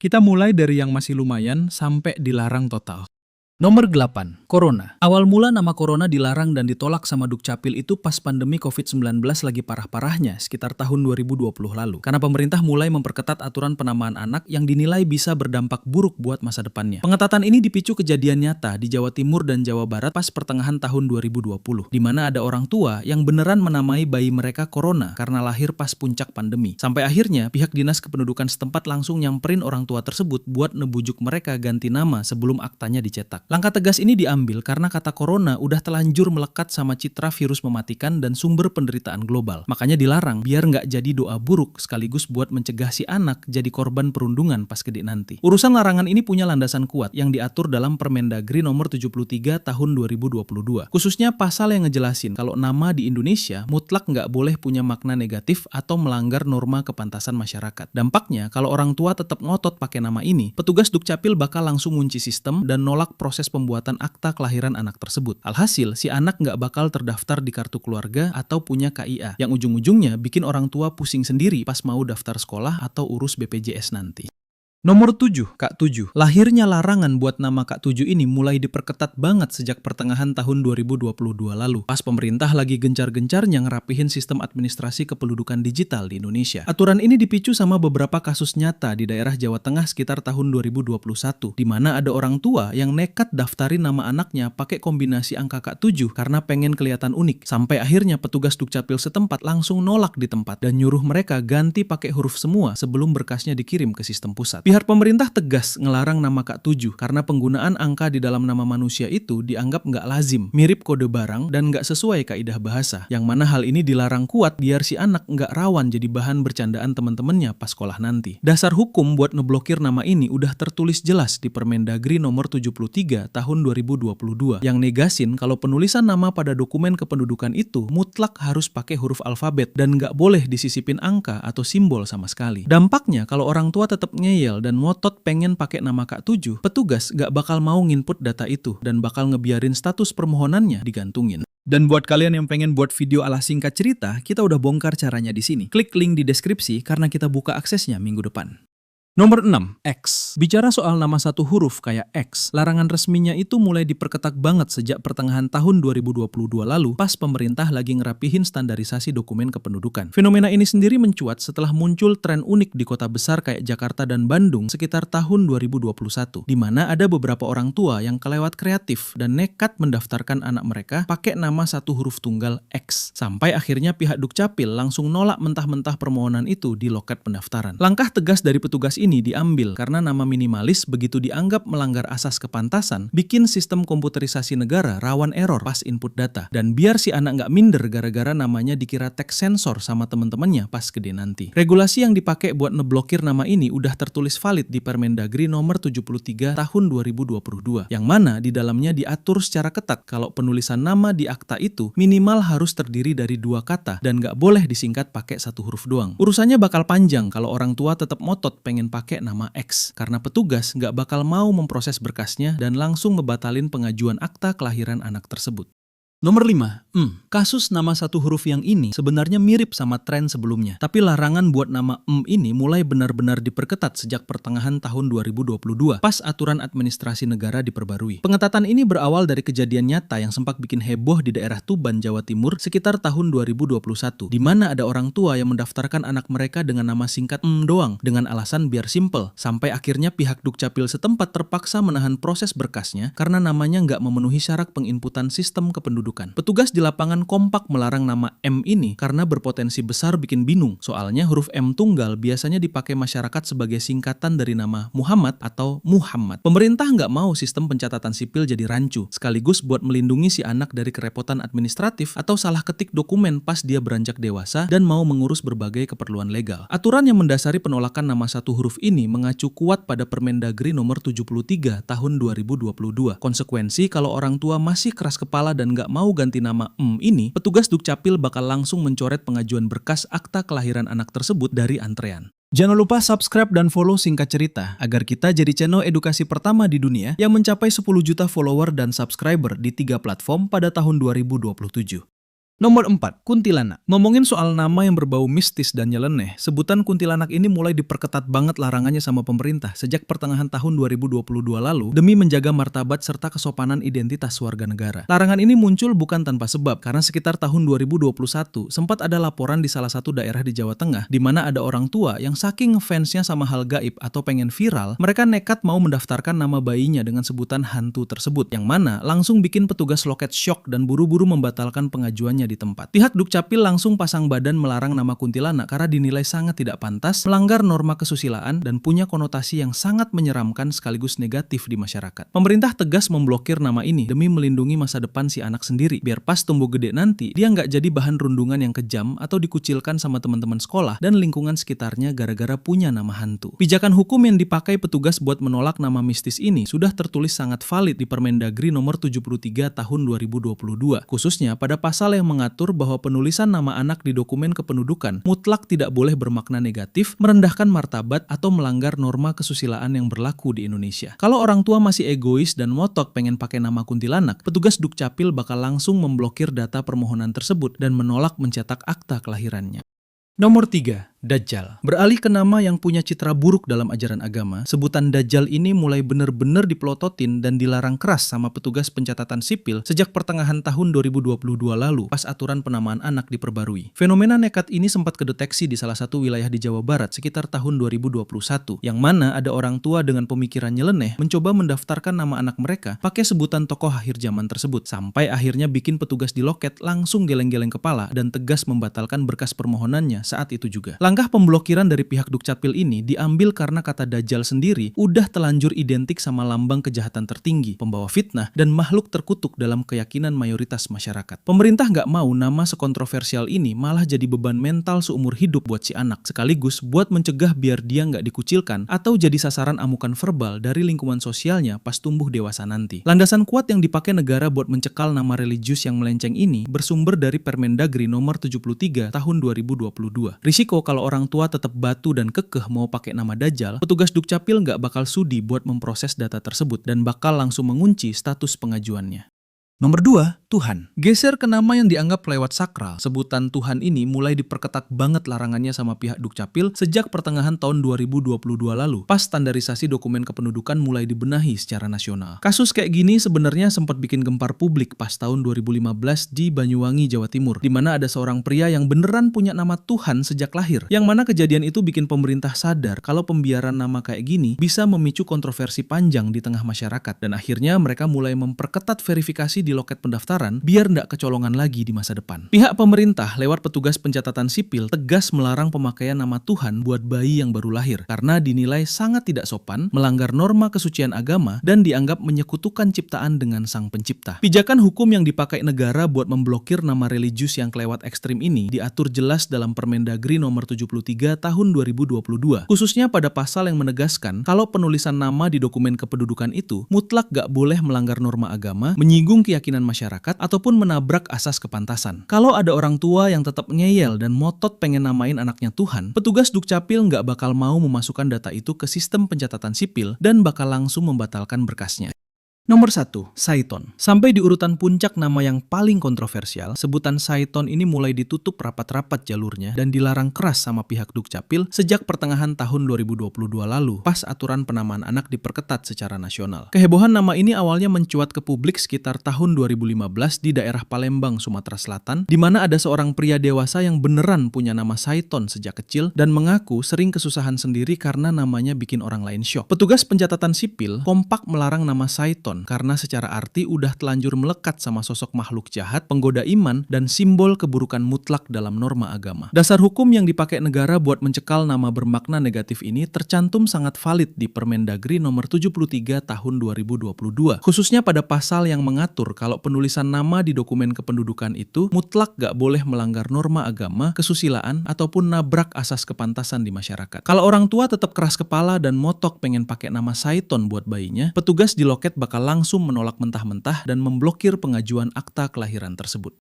Kita mulai dari yang masih lumayan sampai dilarang total. Nomor 8, Corona. Awal mula nama Corona dilarang dan ditolak sama Dukcapil itu pas pandemi COVID-19 lagi parah-parahnya sekitar tahun 2020 lalu. Karena pemerintah mulai memperketat aturan penamaan anak yang dinilai bisa berdampak buruk buat masa depannya. Pengetatan ini dipicu kejadian nyata di Jawa Timur dan Jawa Barat pas pertengahan tahun 2020, di mana ada orang tua yang beneran menamai bayi mereka Corona karena lahir pas puncak pandemi. Sampai akhirnya pihak Dinas Kependudukan setempat langsung nyamperin orang tua tersebut buat ngebujuk mereka ganti nama sebelum aktanya dicetak. Langkah tegas ini diambil karena kata corona udah telanjur melekat sama citra virus mematikan dan sumber penderitaan global. Makanya dilarang biar nggak jadi doa buruk sekaligus buat mencegah si anak jadi korban perundungan pas gede nanti. Urusan larangan ini punya landasan kuat yang diatur dalam Permendagri nomor 73 tahun 2022. Khususnya pasal yang ngejelasin kalau nama di Indonesia mutlak nggak boleh punya makna negatif atau melanggar norma kepantasan masyarakat. Dampaknya kalau orang tua tetap ngotot pakai nama ini, petugas Dukcapil bakal langsung ngunci sistem dan nolak proses pembuatan akta kelahiran anak tersebut. Alhasil, si anak nggak bakal terdaftar di kartu keluarga atau punya KIA, yang ujung-ujungnya bikin orang tua pusing sendiri pas mau daftar sekolah atau urus BPJS nanti. Nomor 7, Kak 7. Lahirnya larangan buat nama Kak 7 ini mulai diperketat banget sejak pertengahan tahun 2022 lalu. Pas pemerintah lagi gencar-gencarnya ngerapihin sistem administrasi kependudukan digital di Indonesia. Aturan ini dipicu sama beberapa kasus nyata di daerah Jawa Tengah sekitar tahun 2021, di mana ada orang tua yang nekat daftarin nama anaknya pakai kombinasi angka Kak 7 karena pengen kelihatan unik. Sampai akhirnya petugas Dukcapil setempat langsung nolak di tempat dan nyuruh mereka ganti pakai huruf semua sebelum berkasnya dikirim ke sistem pusat. Pihak pemerintah tegas ngelarang nama Kak 7 karena penggunaan angka di dalam nama manusia itu dianggap nggak lazim, mirip kode barang, dan nggak sesuai kaidah bahasa. Yang mana hal ini dilarang kuat biar si anak nggak rawan jadi bahan bercandaan teman-temannya pas sekolah nanti. Dasar hukum buat ngeblokir nama ini udah tertulis jelas di Permendagri nomor 73 tahun 2022 yang negasin kalau penulisan nama pada dokumen kependudukan itu mutlak harus pakai huruf alfabet dan nggak boleh disisipin angka atau simbol sama sekali. Dampaknya kalau orang tua tetap ngeyel dan ngotot pengen pakai nama Kak 7, petugas gak bakal mau nginput data itu dan bakal ngebiarin status permohonannya digantungin. Dan buat kalian yang pengen buat video ala singkat cerita, kita udah bongkar caranya di sini. Klik link di deskripsi karena kita buka aksesnya minggu depan. Nomor 6, X. Bicara soal nama satu huruf kayak X, larangan resminya itu mulai diperketat banget sejak pertengahan tahun 2022 lalu pas pemerintah lagi ngerapihin standarisasi dokumen kependudukan. Fenomena ini sendiri mencuat setelah muncul tren unik di kota besar kayak Jakarta dan Bandung sekitar tahun 2021, di mana ada beberapa orang tua yang kelewat kreatif dan nekat mendaftarkan anak mereka pakai nama satu huruf tunggal X. Sampai akhirnya pihak Dukcapil langsung nolak mentah-mentah permohonan itu di loket pendaftaran. Langkah tegas dari petugas ini diambil karena nama minimalis begitu dianggap melanggar asas kepantasan, bikin sistem komputerisasi negara rawan error pas input data. Dan biar si anak nggak minder gara-gara namanya dikira teks sensor sama temen-temennya pas gede nanti. Regulasi yang dipakai buat ngeblokir nama ini udah tertulis valid di Permendagri nomor 73 tahun 2022, yang mana di dalamnya diatur secara ketat kalau penulisan nama di akta itu minimal harus terdiri dari 2 kata dan nggak boleh disingkat pakai 1 huruf doang. Urusannya bakal panjang kalau orang tua tetap ngotot pengen pakai nama X, karena petugas nggak bakal mau memproses berkasnya dan langsung ngebatalin pengajuan akta kelahiran anak tersebut. Nomor 5, kasus nama satu huruf yang ini sebenarnya mirip sama tren sebelumnya. Tapi larangan buat nama ini mulai benar-benar diperketat sejak pertengahan tahun 2022, pas aturan administrasi negara diperbarui. Pengetatan ini berawal dari kejadian nyata yang sempat bikin heboh di daerah Tuban, Jawa Timur sekitar tahun 2021, di mana ada orang tua yang mendaftarkan anak mereka dengan nama singkat doang, dengan alasan biar simple. Sampai akhirnya pihak Dukcapil setempat terpaksa menahan proses berkasnya karena namanya nggak memenuhi syarat penginputan sistem kependudukan. Petugas di lapangan kompak melarang nama M ini karena berpotensi besar bikin bingung. Soalnya huruf M tunggal biasanya dipakai masyarakat sebagai singkatan dari nama Muhammad atau Muhammad. Pemerintah nggak mau sistem pencatatan sipil jadi rancu, sekaligus buat melindungi si anak dari kerepotan administratif atau salah ketik dokumen pas dia beranjak dewasa dan mau mengurus berbagai keperluan legal. Aturan yang mendasari penolakan nama satu huruf ini mengacu kuat pada Permendagri nomor 73 tahun 2022. Konsekuensi kalau orang tua masih keras kepala dan nggak mau ganti nama ini, petugas Dukcapil bakal langsung mencoret pengajuan berkas akta kelahiran anak tersebut dari antrean. Jangan lupa subscribe dan follow Singkat Cerita agar kita jadi channel edukasi pertama di dunia yang mencapai 10 juta follower dan subscriber di 3 platform pada tahun 2027. Nomor 4, kuntilanak. Ngomongin soal nama yang berbau mistis dan nyeleneh, sebutan kuntilanak ini mulai diperketat banget larangannya sama pemerintah sejak pertengahan tahun 2022 lalu demi menjaga martabat serta kesopanan identitas warga negara. Larangan ini muncul bukan tanpa sebab, karena sekitar tahun 2021 sempat ada laporan di salah satu daerah di Jawa Tengah di mana ada orang tua yang saking ngefansnya sama hal gaib atau pengen viral, mereka nekat mau mendaftarkan nama bayinya dengan sebutan hantu tersebut, yang mana langsung bikin petugas loket shock dan buru-buru membatalkan pengajuannya di tempat. Pihak Dukcapil langsung pasang badan melarang nama kuntilanak karena dinilai sangat tidak pantas, melanggar norma kesusilaan, dan punya konotasi yang sangat menyeramkan sekaligus negatif di masyarakat. Pemerintah tegas memblokir nama ini demi melindungi masa depan si anak sendiri, biar pas tumbuh gede nanti dia nggak jadi bahan rundungan yang kejam atau dikucilkan sama teman-teman sekolah dan lingkungan sekitarnya gara-gara punya nama hantu. Pijakan hukum yang dipakai petugas buat menolak nama mistis ini sudah tertulis sangat valid di Permendagri nomor 73 tahun 2022, khususnya pada pasal yang mengatur bahwa penulisan nama anak di dokumen kependudukan mutlak tidak boleh bermakna negatif, merendahkan martabat, atau melanggar norma kesusilaan yang berlaku di Indonesia. Kalau orang tua masih egois dan ngotot pengen pakai nama kuntilanak, petugas Dukcapil bakal langsung memblokir data permohonan tersebut dan menolak mencetak akta kelahirannya. Nomor 3, Dajjal. Beralih ke nama yang punya citra buruk dalam ajaran agama, sebutan Dajjal ini mulai bener-bener dipelototin dan dilarang keras sama petugas pencatatan sipil sejak pertengahan tahun 2022 lalu pas aturan penamaan anak diperbarui. Fenomena nekat ini sempat kedeteksi di salah satu wilayah di Jawa Barat sekitar tahun 2021, yang mana ada orang tua dengan pemikiran nyeleneh mencoba mendaftarkan nama anak mereka pakai sebutan tokoh akhir zaman tersebut, sampai akhirnya bikin petugas di loket langsung geleng-geleng kepala dan tegas membatalkan berkas permohonannya saat itu juga. Langkah pemblokiran dari pihak Dukcapil ini diambil karena kata Dajjal sendiri udah telanjur identik sama lambang kejahatan tertinggi, pembawa fitnah, dan makhluk terkutuk dalam keyakinan mayoritas masyarakat. Pemerintah nggak mau nama sekontroversial ini malah jadi beban mental seumur hidup buat si anak, sekaligus buat mencegah biar dia nggak dikucilkan atau jadi sasaran amukan verbal dari lingkungan sosialnya pas tumbuh dewasa nanti. Landasan kuat yang dipakai negara buat mencekal nama religius yang melenceng ini bersumber dari Permendagri nomor 73 tahun 2022. Risiko kalau orang tua tetap batu dan kekeh mau pakai nama Dajjal, petugas Dukcapil nggak bakal sudi buat memproses data tersebut dan bakal langsung mengunci status pengajuannya. Nomor 2, Tuhan. Geser ke nama yang dianggap lewat sakral, sebutan Tuhan ini mulai diperketat banget larangannya sama pihak Dukcapil sejak pertengahan tahun 2022 lalu, pas standarisasi dokumen kependudukan mulai dibenahi secara nasional. Kasus kayak gini sebenarnya sempat bikin gempar publik pas tahun 2015 di Banyuwangi, Jawa Timur, di mana ada seorang pria yang beneran punya nama Tuhan sejak lahir, yang mana kejadian itu bikin pemerintah sadar kalau pembiaran nama kayak gini bisa memicu kontroversi panjang di tengah masyarakat, dan akhirnya mereka mulai memperketat verifikasi di loket pendaftaran biar nggak kecolongan lagi di masa depan. Pihak pemerintah lewat petugas pencatatan sipil tegas melarang pemakaian nama Tuhan buat bayi yang baru lahir karena dinilai sangat tidak sopan, melanggar norma kesucian agama, dan dianggap menyekutukan ciptaan dengan sang pencipta. Pijakan hukum yang dipakai negara buat memblokir nama religius yang kelewat ekstrim ini diatur jelas dalam Permendagri nomor 73 tahun 2022, khususnya pada pasal yang menegaskan kalau penulisan nama di dokumen kependudukan itu mutlak gak boleh melanggar norma agama, menyinggung keyakinan masyarakat, ataupun menabrak asas kepantasan. Kalau ada orang tua yang tetap ngeyel dan motot pengen namain anaknya Tuhan, petugas Dukcapil nggak bakal mau memasukkan data itu ke sistem pencatatan sipil dan bakal langsung membatalkan berkasnya. Nomor 1, Saiton. Sampai di urutan puncak nama yang paling kontroversial, sebutan Saiton ini mulai ditutup rapat-rapat jalurnya dan dilarang keras sama pihak Dukcapil sejak pertengahan tahun 2022 lalu, pas aturan penamaan anak diperketat secara nasional. Kehebohan nama ini awalnya mencuat ke publik sekitar tahun 2015 di daerah Palembang, Sumatera Selatan, di mana ada seorang pria dewasa yang beneran punya nama Saiton sejak kecil dan mengaku sering kesusahan sendiri karena namanya bikin orang lain syok. Petugas pencatatan sipil kompak melarang nama Saiton karena secara arti udah telanjur melekat sama sosok makhluk jahat, penggoda iman, dan simbol keburukan mutlak dalam norma agama. Dasar hukum yang dipakai negara buat mencekal nama bermakna negatif ini tercantum sangat valid di Permendagri nomor 73 tahun 2022, khususnya pada pasal yang mengatur kalau penulisan nama di dokumen kependudukan itu mutlak gak boleh melanggar norma agama, kesusilaan, ataupun nabrak asas kepantasan di masyarakat. Kalau orang tua tetap keras kepala dan motok pengen pakai nama Saiton buat bayinya, petugas di loket bakal langsung menolak mentah-mentah dan memblokir pengajuan akta kelahiran tersebut.